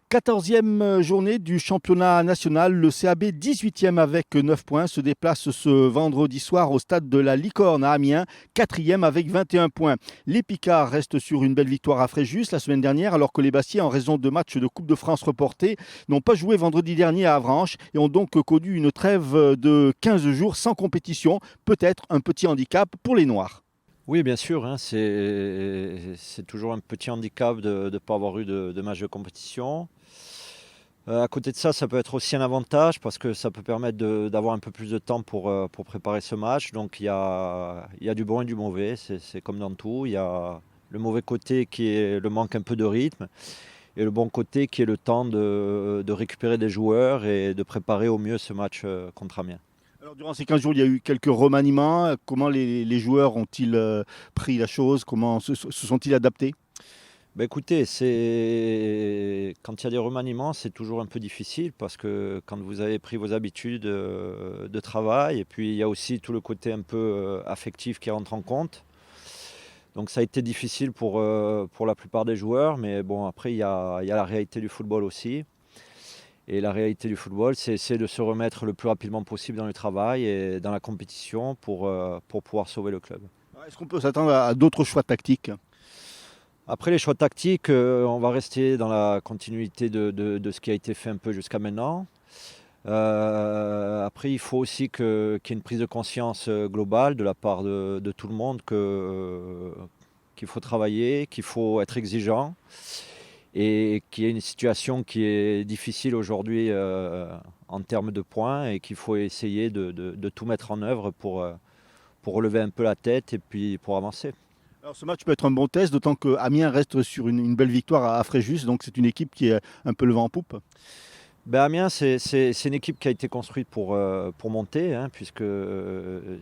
14e journée du championnat national, le CAB 18e avec 9 points se déplace ce vendredi soir au stade de la Licorne à Amiens, 4e avec 21 points. Les Picards restent sur une belle victoire à Fréjus la semaine dernière alors que les Bastiais, en raison de matchs de Coupe de France reportés, n'ont pas joué vendredi dernier à Avranches et ont donc connu une trêve de 15 jours sans compétition, peut-être un petit handicap pour les Noirs. Oui, bien sûr, hein, c'est toujours un petit handicap de ne pas avoir eu de match de compétition. À côté de ça, ça peut être aussi un avantage parce que ça peut permettre d'avoir un peu plus de temps pour préparer ce match. Donc il y a du bon et du mauvais, c'est comme dans tout. Il y a le mauvais côté qui est le manque un peu de rythme et le bon côté qui est le temps de récupérer des joueurs et de préparer au mieux ce match contre Amiens. Alors, durant ces 15 jours, il y a eu quelques remaniements. Comment les joueurs ont-ils pris la chose? Comment se sont-ils adaptés? Ben écoutez, quand il y a des remaniements, c'est toujours un peu difficile parce que quand vous avez pris vos habitudes de travail, et puis il y a aussi tout le côté un peu affectif qui rentre en compte. Donc ça a été difficile pour la plupart des joueurs, mais bon, après il y a la réalité du football aussi. Et la réalité du football, c'est de se remettre le plus rapidement possible dans le travail et dans la compétition pour pouvoir sauver le club. Est-ce qu'on peut s'attendre à d'autres choix tactiques? Après les choix tactiques, on va rester dans la continuité de ce qui a été fait un peu jusqu'à maintenant. Après, il faut aussi qu'il y ait une prise de conscience globale de la part de tout le monde qu'il faut travailler, qu'il faut être exigeant et qu'il y a une situation qui est difficile aujourd'hui en termes de points et qu'il faut essayer de tout mettre en œuvre pour relever un peu la tête et puis pour avancer. Alors, ce match peut être un bon test, d'autant que Amiens reste sur une belle victoire à Fréjus, donc c'est une équipe qui est un peu le vent en poupe. Ben Amiens, c'est une équipe qui a été construite pour monter, hein, puisque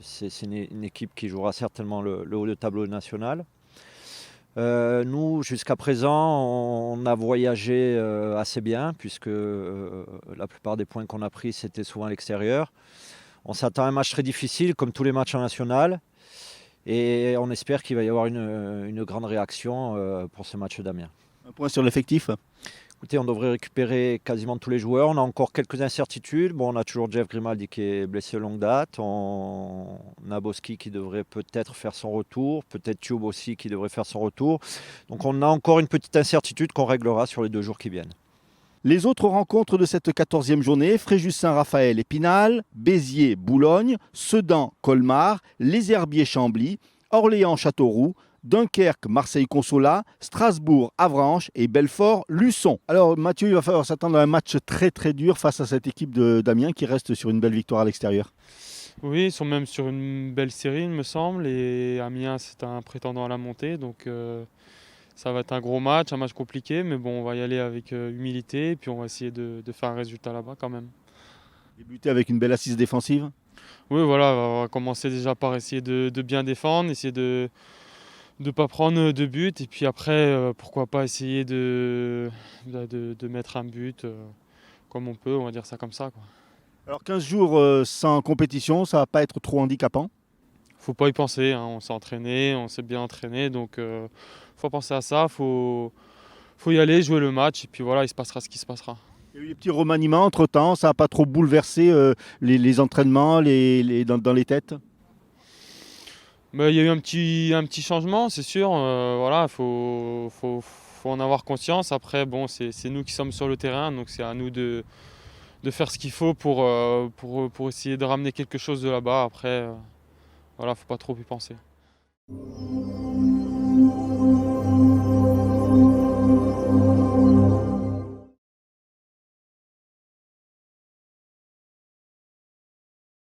c'est une équipe qui jouera certainement le haut de tableau national. Nous, jusqu'à présent, on a voyagé assez bien, puisque la plupart des points qu'on a pris, c'était souvent à l'extérieur. On s'attend à un match très difficile, comme tous les matchs en national. Et on espère qu'il va y avoir une grande réaction pour ce match d'Amiens. Un point sur l'effectif. Écoutez, on devrait récupérer quasiment tous les joueurs. On a encore quelques incertitudes. Bon, on a toujours Jeff Grimaldi qui est blessé longue date. On a Boski qui devrait peut-être faire son retour. Peut-être Tube aussi qui devrait faire son retour. Donc on a encore une petite incertitude qu'on réglera sur les 2 jours qui viennent. Les autres rencontres de cette 14e journée, Fréjus-Saint-Raphaël Épinal, Béziers-Boulogne, Sedan-Colmar, Les Herbiers-Chambly, Orléans-Châteauroux, Dunkerque, Marseille-Consolat, Strasbourg-Avranches et Belfort-Luçon. Alors Mathieu, il va falloir s'attendre à un match très très dur face à cette équipe d'Amiens qui reste sur une belle victoire à l'extérieur. Oui, ils sont même sur une belle série, il me semble. Et Amiens, c'est un prétendant à la montée. Donc ça va être un gros match, un match compliqué. Mais bon, on va y aller avec humilité. Et puis on va essayer de faire un résultat là-bas quand même. Débuter avec une belle assise défensive. Oui, voilà, on va commencer déjà par essayer de bien défendre, essayer de ne pas prendre de but. Et puis après, pourquoi pas essayer de mettre un but comme on peut, on va dire ça comme ça, quoi. Alors 15 jours sans compétition, ça va pas être trop handicapant? Faut pas y penser, hein. On s'est entraîné, on s'est bien entraîné, donc faut penser à ça, faut y aller, jouer le match, et puis voilà, il se passera ce qui se passera. Il y a eu des petits remaniements entre-temps, ça n'a pas trop bouleversé les entraînements dans les têtes? Mais il y a eu un petit changement, c'est sûr. Voilà, faut en avoir conscience. Après, bon, c'est nous qui sommes sur le terrain, donc c'est à nous de faire ce qu'il faut pour essayer de ramener quelque chose de là-bas. Après, voilà, faut pas trop y penser.